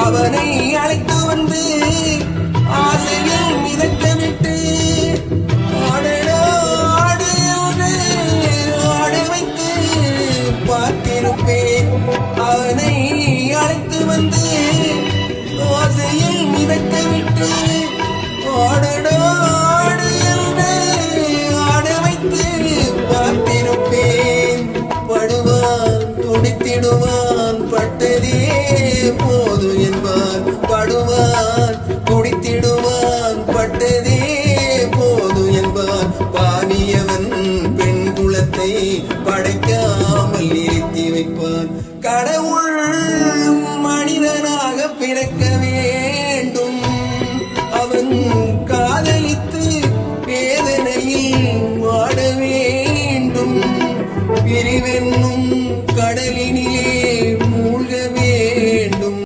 அவனை அழைத்து வந்து ஆசையில் மிதக்க விட்டு ஆடடா ஆடு என்று ஆட வைத்து பார்த்திருப்பேன். அவனை அழைத்து வந்து ஆசையில் மிதக்க விட்டு ஆடடா ஆடு என்று ஆட வைத்து பார்த்திருப்பேன். படுவான் துடித்திடுவான் பட்டதே போது என்பான். படுவான் துடித்திடுவான் பட்டதே போது என்பான். பாவியவன் பெண் குலத்தை படைக்காமல் நிறுத்தி வைப்பான். கடவுள் மனிதனாக பிறக்கவே